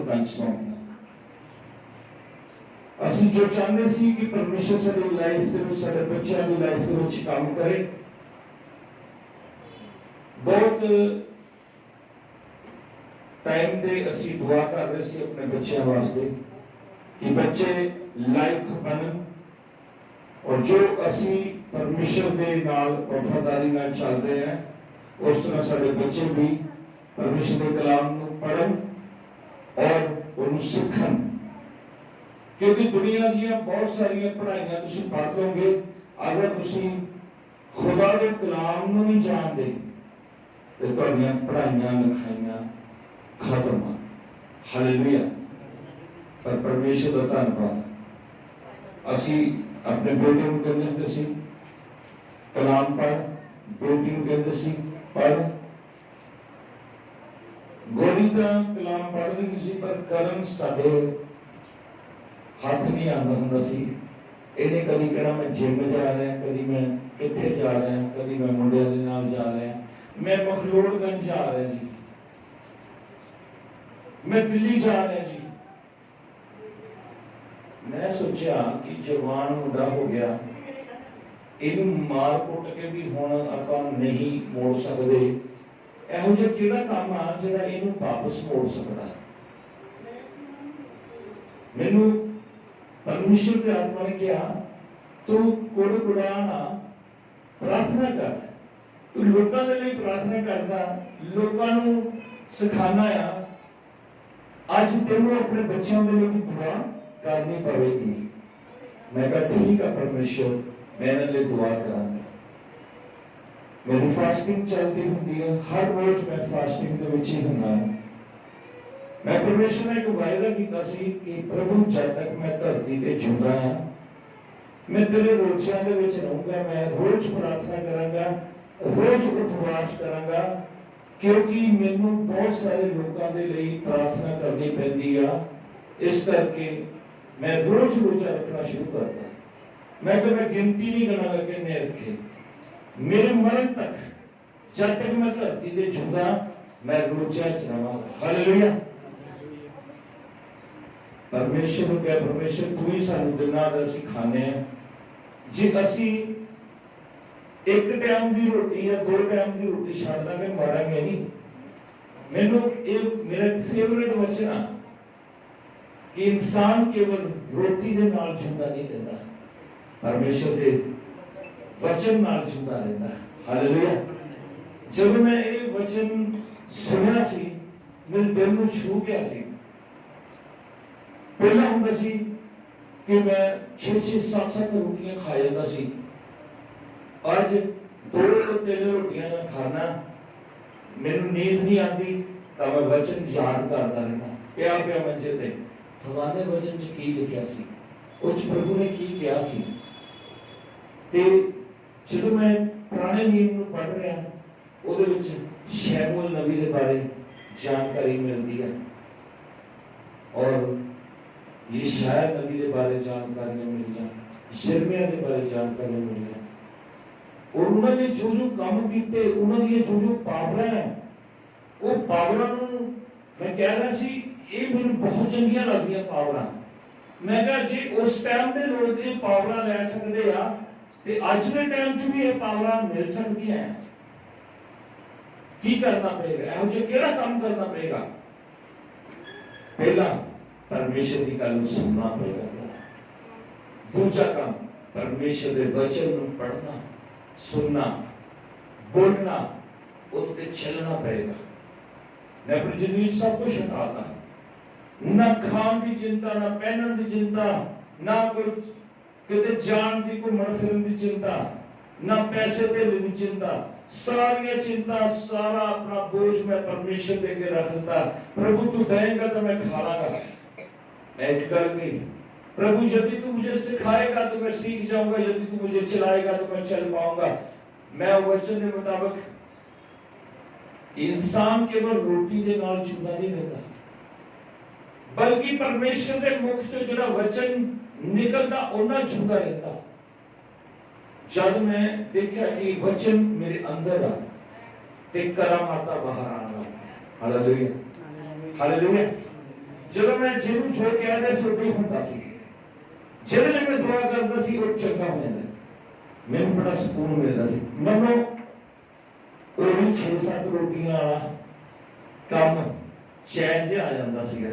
हत्थां 'च सौंपना। ਅਸੀਂ ਜੋ ਚਾਹੁੰਦੇ ਸੀ ਕਿ ਪਰਮੇਸ਼ਰ ਸਾਡੀ ਲਾਈਫ ਦੇ ਵਿੱਚ, ਸਾਡੇ ਬੱਚਿਆਂ ਦੀ ਲਾਈਫ ਦੇ ਵਿੱਚ ਕੰਮ ਕਰੇ। ਬਹੁਤ ਟਾਈਮ ਦੇ ਅਸੀਂ ਦੁਆ ਕਰ ਰਹੇ ਸੀ ਆਪਣੇ ਬੱਚਿਆਂ ਵਾਸਤੇ ਕਿ ਬੱਚੇ ਲਾਇਕ ਬਣਨ, ਔਰ ਜੋ ਅਸੀਂ ਪਰਮੇਸ਼ਰ ਦੇ ਨਾਲ ਵਫਾਦਾਰੀ ਨਾਲ ਚੱਲ ਰਹੇ ਹਾਂ ਉਸ ਤਰ੍ਹਾਂ ਸਾਡੇ ਬੱਚੇ ਵੀ ਪਰਮੇਸ਼ਰ ਦੇ ਕਲਾਮ ਨੂੰ ਪੜ੍ਹਨ ਔਰ ਉਹਨੂੰ ਸਿੱਖਣ। क्योंकि दुनिया ਦੀਆਂ बहुत सारिया पढ़ाइयां तुसीं पढ़ लोगे, अगर तुसीं खुदा के कलाम नूं नहीं जानते तो तुहाडीआं पढ़ाइयां लिखाइयां खत्म आ। हालेलुया। पर परमेश्वर का धन्नवाद। असीं अपने बेटे नूं कहंदे हुंदे सी कलाम पढ़, बेटी नूं कहंदे सी पढ़। गोरी तां कलाम पढ़दी नहीं सी, पर करन साडे हथ नहीं आता हुंदा सी। इहने कदी कहना मैं जिम जा रहा, कदी मैं कित्थे जा रहा, कदी मैं मुंडियां दे नाल जा रहा, मैं मखलोड़गंज जा रहा जी, मैं दिल्ली जा रहा जी। मैं सोचा कि जवान मुंडा हो गया, इनू मार कुट के भी हुण आपां नहीं मोड़ सकदे। इहो जिहा किहड़ा काम आ जिहड़ा इनू वापस मोड़ सकदा? मैनू परमेश्वर के आत्मा ने कहा तू कुड़कुड़ाना प्रार्थना कर, तू लोगों के लिए प्रार्थना करता, लोगों को सिखाना आ। आज तेनों अपने बच्चों के लिए भी दुआ करनी पड़ेगी। मैं कहा ठीक है परमेश्वर, मैं इन्हां लई दुआ करांगा। मेरी फास्टिंग चलती हुंदी है, हर रोज मैं फास्टिंग दे विच ही हुंदा। मैं परमेश्वर ने एक वायदा किया सी कि प्रभु जब तक मैं धरती पे जिंदा हाँ, मैं तेरे रोज़ां दे विच रहूंगा, मैं रोज प्रार्थना करांगा, रोज उपवास करांगा, क्योंकि मैनू बहुत सारे लोगों के लिए प्रार्थना करनी पैंदी आ। इस करके मैं रोज रोजा रखना शुरू करता। मैं गिनती नहीं करांगा किन्ने रखे, मेरे मरण तक जब तक मैं धरती पे जिंदा मैं रोजा च रहांगा। हालेलुया। परमेश्वर क्या, परमेश्वर तू ही सानू दिना असीं खाने जे असीं एक टाइम की रोटी या दो टाइम की रोटी छड्ड दांगे मरांगे नहीं। मैनू ये मेरा फेवरेट वचन आ कि इंसान केवल रोटी दे नाल जिंदा नहीं रहता, परमेश्वर दे वचन नाल जिंदा रहता। हालेलुया। जब मैं ये वचन सुनिया सी मेरे दिल नूं छू गया सी। पहला हुंदा सी कि मैं 6-6 7-7 रोटियां खा जाता सी, अज 2 तो 3 रोटियां खाना, मैनू नींद नहीं आती तो मैं वचन याद करता रहना पिया पिया मंजे ते फलाने वचन च की लिखिया सी, उस प्रभु ने की कहा सी। ते जब मैं पुराने नियम नूं पढ़ रहा उहदे विच शमूएल नबी दे बारे जानकारी मिलती है और यशायाह नबी के बारे जानकारियां मिलियां, यिर्मयाह के बारे जानकारियां मिलियां, और उन्होंने जो जो काम किए, उन्होंने जो जो पावरां है वो पावरां नूं मैं कह रहा सी ये मैनूं बहुत चंगियां लगदियां पावरां। मैं कहा जे उस टाइम दे लोग ये पावरां लै सकदे आ ते अज दे टाइम च भी ये पावरां मिल सकदियां हैं। की करना पड़ेगा? इहो जिहा किहड़ा काम करना पड़ेगा? पहला परमेश्वर की गल सुनना पड़ेगा। दूसरा काम परमेश्वर के वचन को पढ़ना, सुनना, बोलना, उससे चलना पड़ेगा। मैं अपनी जिंदगी सब कुछ हटाता, ना खान की चिंता, ना पहनने की चिंता, ना कोई किते जान की घूमन फिरन की चिंता, ना पैसे धेले की चिंता, सारी चिंता सारा अपना बोझ मैं परमेश्वर दे के रख देता। प्रभु तू देगा तो मैं खा लांगा। मैं एक गल कही, प्रभु यदि तू मुझे सिखाएगा तो मैं सीख जाऊंगा, यदि तू मुझे चलाएगा तो मैं चल पाऊंगा। मैं वचन के मुताबिक इंसान केवल रोटी के नाल जिंदा नहीं रहता, बल्कि परमेश्वर के मुख से जो वचन निकलता उन्ना जिंदा रहता। जब मैं देखा कि वचन मेरे अंदर आ ते करामाता बाहर आना। Hallelujah, hallelujah. ਜਦੋਂ ਮੈਂ ਜਿਹਨੂੰ ਜੋ ਕਹਿੰਦਾ ਸੀ ਉਹ ਹੀ ਹੁੰਦਾ ਸੀ। ਜਿਹੜੇ ਮੈਂ ਦੁਆ ਕਰਦਾ ਸੀ ਉਹ ਚੰਗਾ ਹੋ ਜਾਂਦਾ, ਮੈਨੂੰ ਬੜਾ ਸਕੂਨ ਮਿਲਦਾ ਸੀ। ਮੈਨੂੰ ਉਹੀ 6-7 ਰੋਟੀਆਂ ਵਾਲਾ ਕੰਮ ਚੈਨ ਜਿਹਾ ਆ ਜਾਂਦਾ ਸੀਗਾ,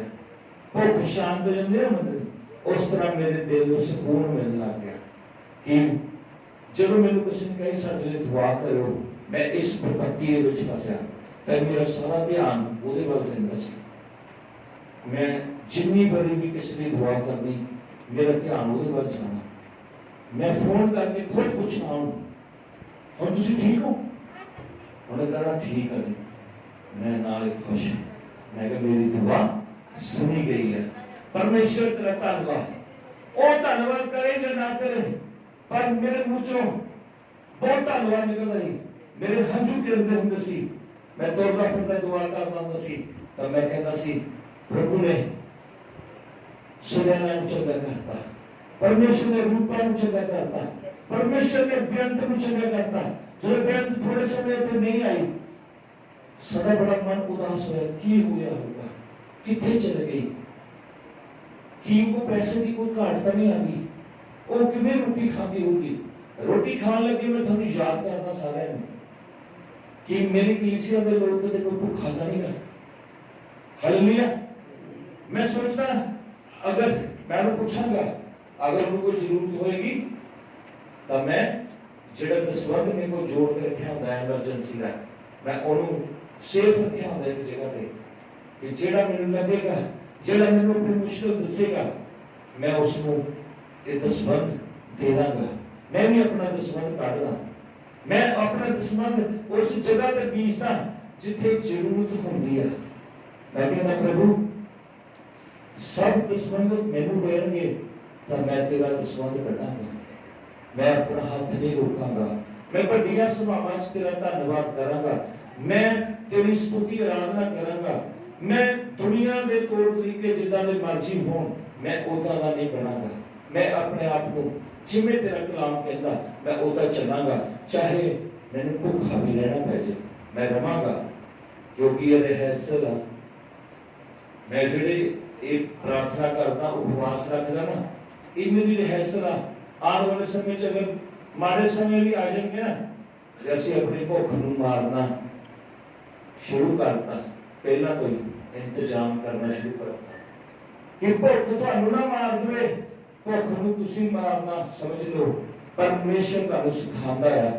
ਭੁੱਖ ਸ਼ਾਂਤ ਹੋ ਜਾਂਦੀ ਨਾ ਬੰਦੇ ਦੀ। ਉਸ ਤਰ੍ਹਾਂ ਮੇਰੇ ਦਿਲ ਨੂੰ ਸਕੂਨ ਮਿਲਣ ਲੱਗ ਗਿਆ ਕਿ ਜਦੋਂ ਮੈਨੂੰ ਕਿਸੇ ਨੇ ਕਹੀ ਸਾਡੇ ਲਈ ਦੁਆ ਕਰੋ, ਮੈਂ ਇਸ ਵਿਪੱਤੀ ਦੇ ਵਿੱਚ ਫਸਿਆ ਤਾਂ ਮੇਰਾ ਸਾਰਾ ਧਿਆਨ ਉਹਦੇ ਵੱਲ ਰਹਿੰਦਾ ਸੀ। ਮੈਂ ਜਿੰਨੀ ਵਾਰੀ ਵੀ ਕਿਸੇ ਲਈ ਦੁਆ ਕਰਨੀ, ਮੇਰਾ ਧਿਆਨ ਉਹਦੇ ਵੱਲ ਜਾਣਾ। ਮੈਂ ਫੋਨ ਕਰਕੇ ਖੁਦ ਪੁੱਛਣਾ ਹੁਣ ਤੁਸੀਂ ਠੀਕ ਹੋ? ਉਹਨੇ ਕਹਿਣਾ ਠੀਕ ਹੈ ਜੀ। ਮੈਂ ਨਾਲ ਹੀ ਖੁਸ਼, ਮੈਂ ਕਿਹਾ ਮੇਰੀ ਦੁਆ ਸੁਣੀ ਗਈ ਹੈ। परमेश्वर तेरा धन्यवाद। वो धन्यवाद करे या ना करे, पर मेरे मुंह चों बहुत धन्यवाद निकल रही, मेरे हंझू गिरते होंगे सी। मैं तुरदा फिरदा दुआ करदा हुंदा सी तो मैं कहता सी प्रभु ने सुनैना नूं चंगा करता, परमेश्वर ने रूपा नूं चंगा करता, परमेश्वर ने बेअंत नूं चंगा करता। जो बेअंत थोड़े समय ते नहीं आई, सदा बड़ा मन उदास होया, की होया होगा, किथे चल गई, कि वो पैसे की कोई घाट तो नहीं आ गई, वो किवें रोटी खाती होगी। रोटी खान लगे मैं थोड़ी याद करता सारे कि मेरी कलीसिया के लोग कदे कोई भुखा तो नहीं गया। हालेलुया। मैं सोचता अगर मैं पूछांगा, अगर उनको कोई जरूरत होएगी तो मैं जेड़ा दसवंध ने को जोड़ के रखा होंदा है एमरजेंसी का, मैं उन्होंने सेफ रखा होंदा एक जगह पे कि जेड़ा मैनूं लगेगा, जेड़ा मैनूं अपनी मुश्किल दसेगा, मैं उसनूं ये दसवंध दे दांगा। मैं भी अपना दसवंध काटदा, मैं अपना दसवंध उस जगह ते बीजदा जिथे जरूरत होंदी है। मैं कहना प्रभु सब दसवंध मैनूं देणगे तो मैं तेरा दसवंध कटांगा, मैं अपना हाथ नहीं रोकांगा, मैं बड़ियां सभावां च तेरा धन्नवाद करांगा, मैं तेरी स्तुति आराधना करांगा। मैं दुनिया के तौर तरीके जिदा दे मर्जी होण, मैं उदा दा नहीं बनांगा। मैं अपने आप को जिवें तेरा कलाम कहंदा मैं उदा चलांगा, चाहे मैनूं भुखा भी रहना पै जाए मैं रवांगा, क्योंकि ये रिहर्सल आ। मैं जिहड़े ये प्रार्थना करदा, उपवास रखदा ना, ये मेरी रिहर्सल आ। आने वाले समय च अगर माड़े समय भी आ जाएंगे ना, जैसे अपनी भुख नूं मारना शुरू करता, पहला तो इंतजाम करना शुरू करता कि भुख तुहानूं ना मार देवे, भुख नूं तुसीं मारना समझ लो। परमेश्वर तुहानूं सिखांदा है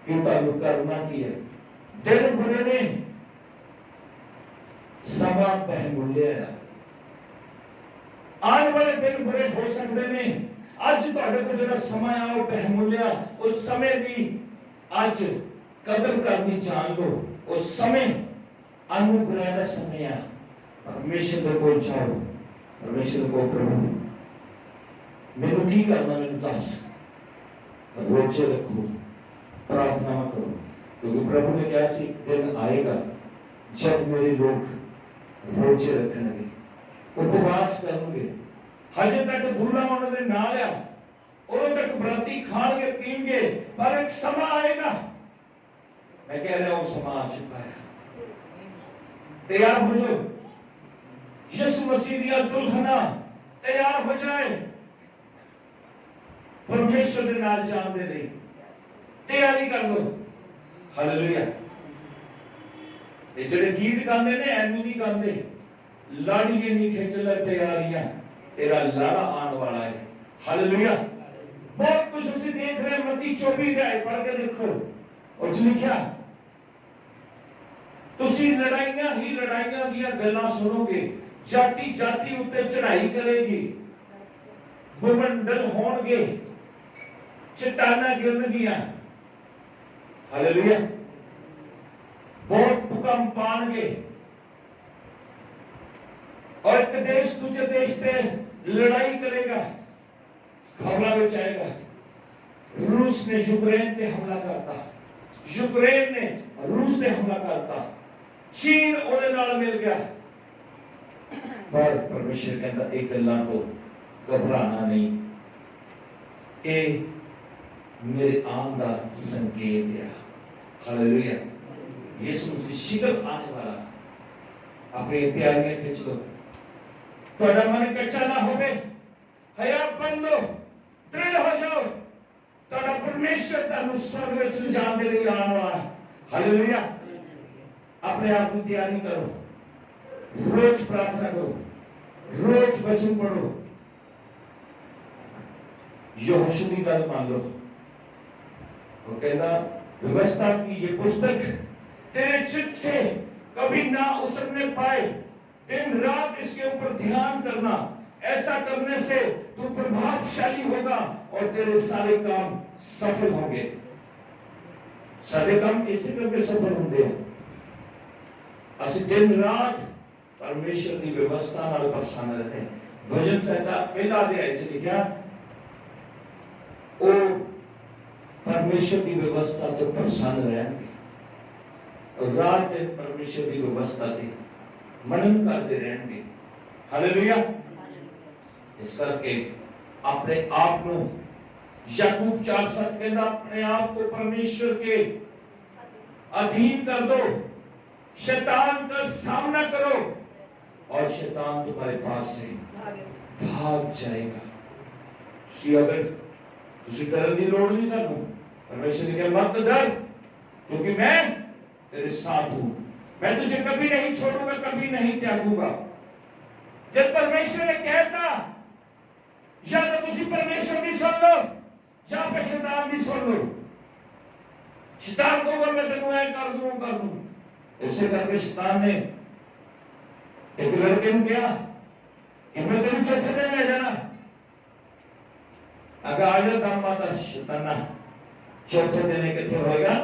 कि तुहानूं करना की है। दिन बुरे ने, समा बहुमूल्य है, आने वाले दिन बुरे हो सकते ने। अज तुहाडे कोल जिहड़ा समा आ वो बहुमूल्य, उस समय की अज कदर करनी जान लो। उस समय अनुग्रह का समय है। परमेश्वर के कोल जाओ, परमेश्वर को प्रभु मैनूं की करना, मैनूं दस। रोजे रखो, प्रार्थना करो, क्योंकि प्रभु ने कहा सी एक दिन आएगा जब मेरे लोग रोजे रखेंगे, उपवास करेंगे। हजे तक बुरा उन्होंने ना लिया, उदों तक बराती खाएंगे पीएंगे, पर एक समा आएगा, मैं कह रहा हूं समा आ चुका है। तैयार हो जाओ, यीशु मसीह दी दुल्हना तैयार हो जाए परमेश्वर के नाल जान दे लई तैयारी कर लो। हालेलुया। ये जेड़े गीत गांदे ने एवं नहीं गांदे, लाड़िए नहीं खिंच ले तैयारियां, तेरा लाड़ा आने वाला है। हालेलुया। बहुत कुछ उसे देख रहे हैं। मत्ती 24 पढ़ के देखो, और लिखा तुसी लड़ाइयां ही लड़ाइयां दी गल्लां सुनोगे, जाति जाति उत्ते चढ़ाई करेगी, भूमंडल होणगे, चट्टाना गिरनगियां। हालेलुया। बहुत भूकंप आएंगे, और एक देश दूसरे देश पे लड़ाई करेगा। खबरों में आएगा रूस ने यूक्रेन पे हमला करता, यूक्रेन ने रूस पे हमला करता, चीन ਉਹਦੇ ਨਾਲ मिल गया। पर परमेश्वर कहता एक गल्लां तो घबराना नहीं, ये मेरे आन का संकेत है। हालेलुया। यीशु मसीह शीघ्र आने वाला, अपनी तैयारियां खिंच लो, थोड़ा मन कच्चा ना होवे, हया बन लो, दृढ़ हो जाओ, थोड़ा परमेश्वर तानु स्वर्ग में ले जाने के लिए आने वाला है। हालेलुया। अपने आप की तैयारी करो, रोज प्रार्थना करो, रोज वचन पढ़ो, यहोशू की गल मान लो। वो कहना व्यवस्था की ये पुस्तक तेरे चित्त से कभी ना उतरने पाए, दिन रात इसके ऊपर ध्यान करना, ऐसा करने से तू प्रभावशाली होगा और तेरे सारे काम सफल होंगे। सारे काम इसी करके सफल होंगे। असि दिन रात परमेश्वर की व्यवस्था नाल प्रसन्न रहते हैं। भजन संहिता पहला अध्याय च लिखा, ओ परमेश्वर की व्यवस्था तो प्रसन्न रहेंगे, रात दिन परमेश्वर की व्यवस्था थी मनन करते रहेंगे। हालेलुया। इस करके अपने आप को, याकूब 4:7 कहता, अपने आप को परमेश्वर के अधीन कर दो, शैतान का सामना करो और शैतान तुम्हारे पास से भाग जाएगा। अगर तुसी डरन की लोड़ नहीं, थानू परमेश्वर ने कहा मत डर, क्योंकि मैं तेरे साथ हूं, मैं तुझे कभी नहीं छोड़ूंगा, कभी नहीं त्यागूंगा। जब परमेश्वर ने कहता, या तो तुसी परमेश्वर की सुन लो, या फिर शैतान की सुन लो। शैतान को बोल मैं तेनू ऐ कर दूं। ऐसे करके शैतान ने एक लड़के को कहा कि मैं तेनू चौथे दिन ले जाना, अगर आ जा दाम माता शैताना चौथे दिन कितने होएगा,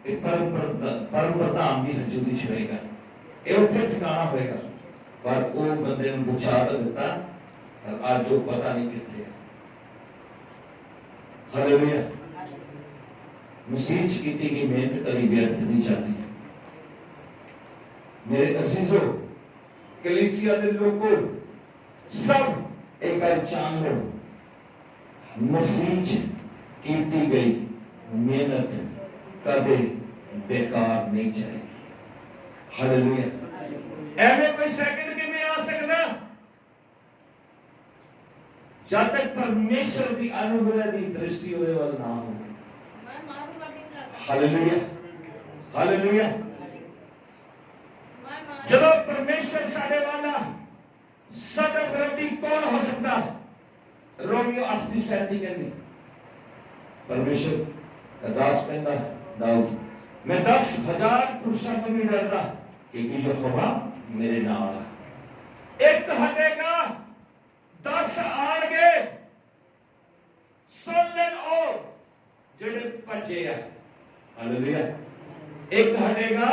परम प्रधान की हजूरी च होएगा, ये उत्थे ठिकाना होएगा। पर वो बंदे ने बुझा तो दिता, और आज जो पता नहीं कितने। हालेलुया। मसीह की की मेहनत कभी व्यर्थ नहीं जाती। मेरे अजीजों, कलीसिया के लोगों, सब एक बार जान लो, मसीह की गई मेहनत कभी बेकार नहीं जाएगी। हालेलुया। ऐसे कोई सेकंड के में आ सकता जब तक परमेश्वर की अनुग्रह की दृष्टि होने वाला ना हो। हालेलुया। हालेलुया। जब परमेश्वर साडे वाला साडा विरोधी कौन हो सकता? रोमियो 8:37 कहती, परमेश्वर दास कहता दाऊद, मैं 10,000 पुरुषों को नहीं डरता, क्योंकि यहोवा मेरे नाल है। एक हटेगा 10 आएंगे, सुन लेन और जेड़े भजे है। हालेलुया। एक हटेगा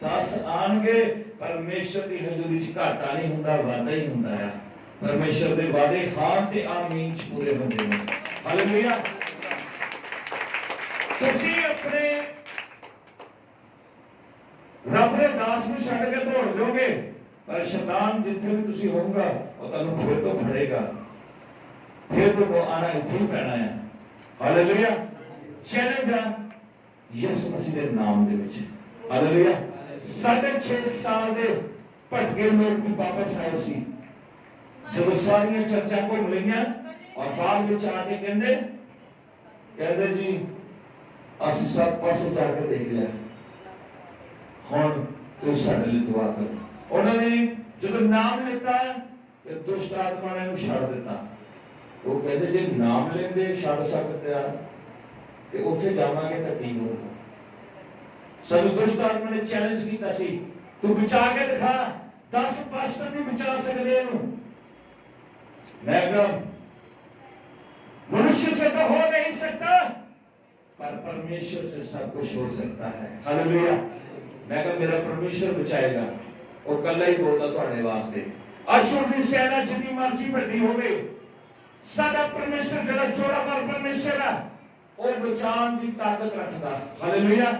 10 आएंगे, परमेश्वर की हजूरी च घाटा नहीं हुंदा, वादा ही हुंदा है। परमेश्वर के वादे हां ते आमीन च पूरे होंदे ने। हालेलुया। तुसी अपने रब दे दास नूं छड्ड के दौड़ जाओगे, पर शैतान जिथे भी तुसी होगा वो तुहानूं फिर तो फड़ेगा, फिर तो वो आना इत्थे ही पैना है। हालेलुया। चैलेंज आ यीशु मसीह के नाम दे विच। हालेलुया। 6.5 साल दे भटके लोग भी वापस आए सी, जब सारियां चर्चा घूम लईयां और बाद में आके कहते जी असि सब पासे जाके देख लिया, हुण तुम साडे लई दुआ करो। उन्होंने जब नाम लेता तो दुष्ट आत्मा ने छड़ दिता। वो कहते जे नाम लेंदे छड़ सकते हैं तो उत्थे जावांगे तो की होगा। सब दुष्ट आत्मा ने चैलेंज किया सी, तू बचा के दिखा, 10 पास्टर नहीं बचा सकते इहनूं। मैं कहा मनुष्य से तो हो नहीं सकता, पर परमेश्वर से सब कुछ हो सकता है। हालेलुया। मैं कहा मेरा परमेश्वर बचाएगा, वो कल ही बोलता तुहाडे वास्ते। अशुर की सेना जितनी मर्जी बड़ी होवे, साडा परमेश्वर जड़ा जोरावर परमेश्वर है, वो बचान की ताकत रखता। हालेलुया।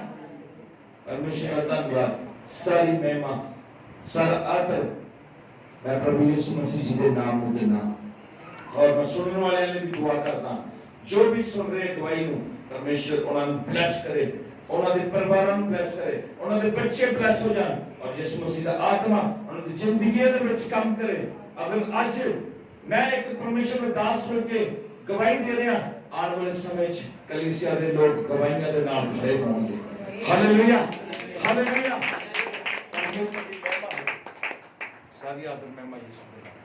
परमेश्वर का धन्यवाद, सारी महिमा, सारा आदर मैं प्रभु यीशु मसीह जी के नाम में देना। और मैं सुनने वाले ने भी दुआ करता, जो भी सुन रहे दवाई नूं परमेश्वर उन्हें ब्लेस करे, उन्होंने परिवारों को ब्लेस करे, उन्होंने बच्चे ब्लेस हो जाए ਔਰ ਯਿਸੂ ਮਸੀਹ ਦਾ ਆਤਮਾ ਉਹਨਾਂ ਦੀ ਜ਼ਿੰਦਗੀ ਦੇ ਵਿੱਚ ਕੰਮ ਕਰੇ। ਅਗਰ ਅੱਜ ਮੈਂ ਇੱਕ ਪਰਮੇਸ਼ਰ ਦਾ ਦਾਸ ਹੋ ਕੇ ਗਵਾਹੀ ਦੇ ਰਿਹਾ, ਆਉਣ ਵਾਲੇ ਸਮੇਂ 'ਚ ਕਲੀਸਿਆ ਦੇ ਲੋਕ ਗਵਾਹੀਆਂ ਦੇ ਨਾਲ ਖੜੇ ਹੋਣਗੇ। Hallelujah, hallelujah. ਸਾਰੀ ਆਦਰ ਮਹਿਮਾ ਯਿਸੂ ਦੇ ਨਾਮ।